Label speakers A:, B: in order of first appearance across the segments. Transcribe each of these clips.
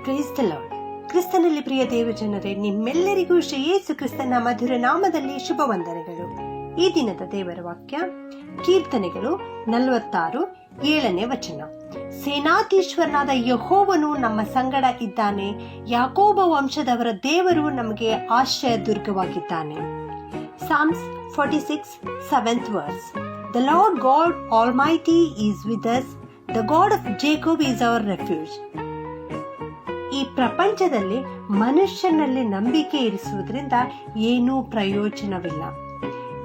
A: Praise the lord. ಕ್ರಿಸ್ತನಲ್ಲಿ ಪ್ರಿಯ ದೇವಜನರೇ, ನಿಮ್ಮೆಲ್ಲರಿಗೂ ಶ್ರೀ ಯೇಸು ಕ್ರಿಸ್ತನ ಮಧುರ ನಾಮದಲ್ಲಿ ಶುಭ ವಂದನೆಗಳು. ಈ ದಿನದ ದೇವರ ವಾಕ್ಯ ಕೀರ್ತನೆಗಳು 46:7. ಸೇನಾಧೀಶ್ವರನಾದ ಯೆಹೋವನು ನಮ್ಮ ಸಂಗಡ ಇದ್ದಾನೆ, ಯಾಕೋಬ ವಂಶದವರ ದೇವರು ನಮಗೆ ಆಶ್ರಯ ದುರ್ಗವಾಗಿದ್ದಾನೆ. Psalms 46:7. The Lord God Almighty is with us. The God of Jacob is our refuge. ಈ ಪ್ರಪಂಚದಲ್ಲಿ ಮನುಷ್ಯನಲ್ಲಿ ನಂಬಿಕೆ ಇರಿಸುವುದರಿಂದ ಏನೂ ಪ್ರಯೋಜನವಿಲ್ಲ.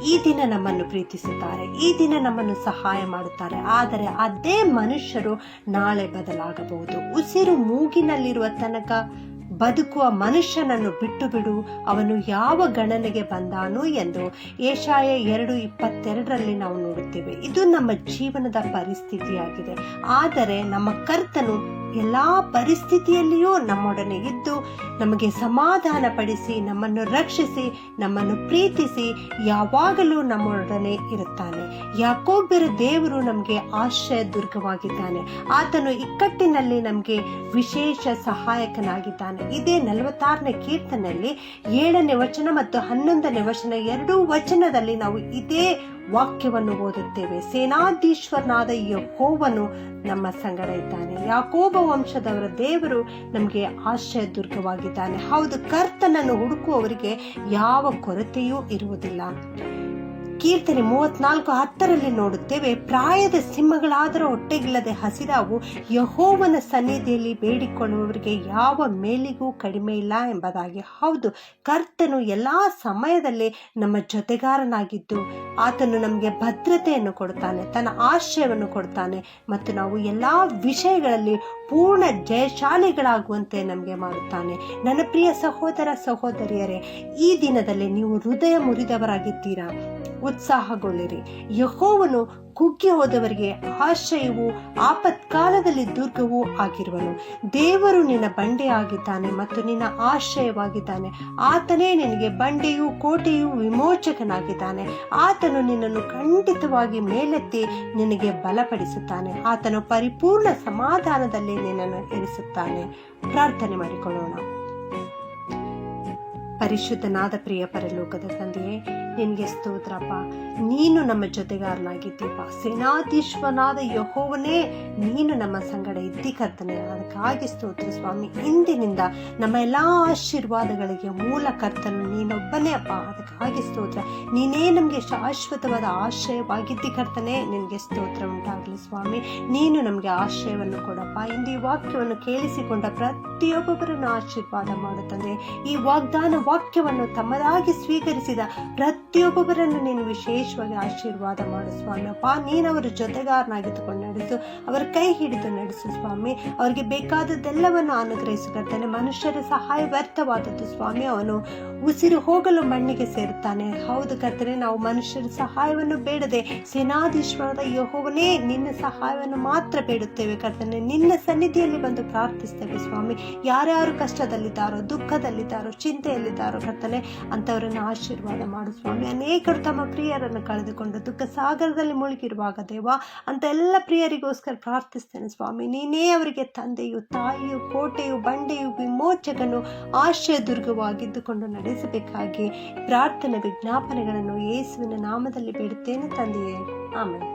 A: ಈ ದಿನ ನಮ್ಮನ್ನು ಪ್ರೀತಿಸುತ್ತಾರೆ, ಈ ದಿನ ನಮ್ಮನ್ನು ಸಹಾಯ ಮಾಡುತ್ತಾರೆ, ಆದರೆ ಅದೇ ಮನುಷ್ಯರು ನಾಳೆ ಬದಲಾಗಬಹುದು. ಉಸಿರು ಮೂಗಿನಲ್ಲಿರುವ ತನಕ ಬದುಕುವ ಮನುಷ್ಯನನ್ನು ಬಿಟ್ಟು ಬಿಡು, ಅವನು ಯಾವ ಗಣನೆಗೆ ಬಂದಾನು ಎಂದು ಯೆಶಾಯ 2:22 ನಾವು ನೋಡುತ್ತೇವೆ. ಇದು ನಮ್ಮ ಜೀವನದ ಪರಿಸ್ಥಿತಿಯಾಗಿದೆ. ಆದರೆ ನಮ್ಮ ಕರ್ತನು ಎಲ್ಲಾ ಪರಿಸ್ಥಿತಿಯಲ್ಲಿಯೂ ನಮ್ಮೊಡನೆ ಇದ್ದು ನಮಗೆ ಸಮಾಧಾನ ಪಡಿಸಿ, ನಮ್ಮನ್ನು ರಕ್ಷಿಸಿ, ನಮ್ಮನ್ನು ಪ್ರೀತಿಸಿ ಯಾವಾಗಲೂ ನಮ್ಮೊಡನೆ ಇರುತ್ತಾನೆ. ಯಾಕೋಬರ ದೇವರು ನಮಗೆ ಆಶ್ರಯ ದುರ್ಗವಾಗಿದ್ದಾನೆ. ಆತನು ಇಕ್ಕಟ್ಟಿನಲ್ಲಿ ನಮಗೆ ವಿಶೇಷ ಸಹಾಯಕನಾಗಿದ್ದಾನೆ. ಇದೇ 46ನೇ ಕೀರ್ತನೆಯಲ್ಲಿ 7ನೇ ವಚನ ಮತ್ತು 11ನೇ ವಚನ ಎರಡೂ ವಚನದಲ್ಲಿ ನಾವು ಇದೇ ವಾಕ್ಯವನ್ನು ಓದುತ್ತೇವೆ. ಸೇನಾಧೀಶ್ವರನಾದ ಯೆಹೋವನು ನಮ್ಮ ಸಂಗಡ ಇದ್ದಾನೆ, ಯಾಕೋಬ ವಂಶದವರ ದೇವರು ನಮಗೆ ಆಶ್ರಯ ದುರ್ಗವಾಗಿದ್ದಾನೆ. ಹೌದು, ಕರ್ತನನ್ನು ಹುಡುಕುವವರಿಗೆ ಯಾವ ಕೊರತೆಯೂ ಇರುವುದಿಲ್ಲ. ಕೀರ್ತನೆ 34:10 ನೋಡುತ್ತೇವೆ, ಪ್ರಾಯದ ಸಿಂಹಗಳಾದರೂ ಹೊಟ್ಟೆಗಿಲ್ಲದೆ ಹಸಿರಾವು, ಯೆಹೋವನ ಸನ್ನಿಧಿಯಲ್ಲಿ ಬೇಡಿಕೊಳ್ಳುವವರಿಗೆ ಯಾವ ಮೇಲಿಗೂ ಕಡಿಮೆ ಇಲ್ಲ ಎಂಬುದಾಗಿ. ಹೌದು, ಕರ್ತನು ಎಲ್ಲಾ ಸಮಯದಲ್ಲಿ ನಮ್ಮ ಜೊತೆಗಾರನಾಗಿದ್ದು ಆತನು ನಮಗೆ ಭದ್ರತೆಯನ್ನು ಕೊಡುತ್ತಾನೆ, ತನ್ನ ಆಶ್ರಯವನ್ನು ಕೊಡುತ್ತಾನೆ ಮತ್ತು ನಾವು ಎಲ್ಲಾ ವಿಷಯಗಳಲ್ಲಿ ಪೂರ್ಣ ಜಯಶಾಲಿಗಳಾಗುವಂತೆ ನಮಗೆ ಮಾಡುತ್ತಾನೆ. ನನ್ನ ಪ್ರಿಯ ಸಹೋದರ ಸಹೋದರಿಯರೇ, ಈ ದಿನದಲ್ಲಿ ನೀವು ಹೃದಯ ಮುರಿದವರಾಗಿದ್ದೀರಾ, ಉತ್ಸಾಹಗೊಳ್ಳಿರಿ. ಯೆಹೋವನು ಕುಗ್ಗಿ ಹೋದವರಿಗೆ ಆಶ್ರಯವೂ ಆಪತ್ಕಾಲದಲ್ಲಿ ದುರ್ಗವೂ ಆಗಿರುವನು. ದೇವರು ನಿನ್ನ ಬಂಡೆಯಾಗಿದ್ದಾನೆ ಮತ್ತು ನಿನ್ನ ಆಶ್ರಯವಾಗಿದ್ದಾನೆ. ಆತನೇ ನಿನಗೆ ಬಂಡೆಯೂ ಕೋಟೆಯೂ ವಿಮೋಚಕನಾಗಿದ್ದಾನೆ. ಆತನು ನಿನ್ನನ್ನು ಖಂಡಿತವಾಗಿ ಮೇಲೆತ್ತಿ ನಿನಗೆ ಬಲಪಡಿಸುತ್ತಾನೆ. ಆತನು ಪರಿಪೂರ್ಣ ಸಮಾಧಾನದಲ್ಲಿ ನಿನ್ನನ್ನು ಇರಿಸುತ್ತಾನೆ. ಪ್ರಾರ್ಥನೆ ಮಾಡಿಕೊಳ್ಳೋಣ. ಪರಿಶುದ್ಧನಾದ ಪ್ರಿಯ ಪರಲೋಕದ ತಂದೆಯೇ, ನಿನಗೆ ಸ್ತೋತ್ರಪ್ಪ. ನೀನು ನಮ್ಮ ಜೊತೆಗಾರನಾಗಿದ್ದೀಪ್ಪ. ಸೇನಾಧೀಶ್ವರನಾದ ಯೆಹೋವನೇ, ನೀನು ನಮ್ಮ ಸಂಗಡ ಇದ್ದಿ ಕರ್ತನೆ. ಅದಕ್ಕಾಗಿ ಸ್ತೋತ್ರ ಸ್ವಾಮಿ. ಇಂದಿನಿಂದ ನಮ್ಮ ಎಲ್ಲ ಆಶೀರ್ವಾದಗಳಿಗೆ ಮೂಲ ಕರ್ತನು ನೀನೊಬ್ಬನೇ ಅಪ್ಪ. ಅದಕ್ಕಾಗಿ ಸ್ತೋತ್ರ. ನೀನೇ ನಮಗೆ ಶಾಶ್ವತವಾದ ಆಶ್ರಯವಾಗಿದ್ದಿ ಕರ್ತನೆ. ನಿನಗೆ ಸ್ತೋತ್ರ ಉಂಟಾಗಲಿ ಸ್ವಾಮಿ. ನೀನು ನಮಗೆ ಆಶ್ರಯವನ್ನು ಕೊಡಪ್ಪ. ಇಂದು ಈ ವಾಕ್ಯವನ್ನು ಕೇಳಿಸಿಕೊಂಡ ಪ್ರತಿಯೊಬ್ಬೊಬ್ಬರನ್ನು ಆಶೀರ್ವಾದ ಮಾಡುತ್ತದೆ. ಈ ವಾಗ್ದಾನ ವಾಕ್ಯವನ್ನು ತಮ್ಮದಾಗಿ ಸ್ವೀಕರಿಸಿದ ಪ್ರತಿಯೊಬ್ಬೊಬ್ಬರನ್ನು ನೀನು ವಿಶೇಷವಾಗಿ ಆಶೀರ್ವಾದ ಮಾಡು ಸ್ವಾಮಿ. ಅಪ್ಪ, ನೀನು ಅವರ ಜೊತೆಗಾರನಾಗಿದ್ದುಕೊಂಡು ನಡೆಸು, ಅವರ ಕೈ ಹಿಡಿದು ನಡೆಸು ಸ್ವಾಮಿ. ಅವರಿಗೆ ಬೇಕಾದದ್ದೆಲ್ಲವನ್ನು ಅನುಗ್ರಹಿಸು ಕರ್ತನೆ. ಮನುಷ್ಯರ ಸಹಾಯ ವ್ಯರ್ಥವಾದದ್ದು ಸ್ವಾಮಿ. ಅವನು ಉಸಿರು ಹೋಗಲು ಮಣ್ಣಿಗೆ ಸೇರುತ್ತಾನೆ. ಹೌದು ಕರ್ತನೆ, ನಾವು ಮನುಷ್ಯರ ಸಹಾಯವನ್ನು ಬೇಡದೆ ಸೇನಾಧೀಶ್ವರದ ಯೆಹೋವನೇ ನಿನ್ನ ಸಹಾಯವನ್ನು ಮಾತ್ರ ಬೇಡುತ್ತೇವೆ ಕರ್ತನೆ. ನಿನ್ನ ಸನ್ನಿಧಿಯಲ್ಲಿ ಬಂದು ಪ್ರಾರ್ಥಿಸ್ತೇವೆ ಸ್ವಾಮಿ. ಯಾರ್ಯಾರು ಕಷ್ಟದಲ್ಲಿದ್ದಾರೋ, ದುಃಖದಲ್ಲಿದ್ದಾರೋ, ಚಿಂತೆಯಲ್ಲಿದ್ದಾರೋ ಕರ್ತನೆ, ಅಂಥವರನ್ನು ಆಶೀರ್ವಾದ ಮಾಡು ಸ್ವಾಮಿ. ಅನೇಕರು ತಮ್ಮ ಪ್ರಿಯರನ್ನು ಕಳೆದುಕೊಂಡು ದುಃಖ ಸಾಗರದಲ್ಲಿ ಮುಳುಗಿರುವಾಗ ದೇವ, ಅಂತ ಎಲ್ಲ ಪ್ರಿಯರಿಗೋಸ್ಕರ ಪ್ರಾರ್ಥಿಸ್ತೇನೆ ಸ್ವಾಮಿ. ನೀನೇ ಅವರಿಗೆ ತಂದೆಯು, ತಾಯಿಯು, ಕೋಟೆಯು, ಬಂಡೆಯು, ವಿಮೋಚಕನು, ಆಶ್ರಯ ದುರ್ಗವಾಗಿದ್ದುಕೊಂಡು ನಡೆಸಬೇಕಾಗಿ ಪ್ರಾರ್ಥನೆ ವಿಜ್ಞಾಪನೆಗಳನ್ನು ಯೇಸುವಿನ ನಾಮದಲ್ಲಿ ಬೇಡುತ್ತೇನೆ ತಂದೆಯೇ. ಆಮೆನ್.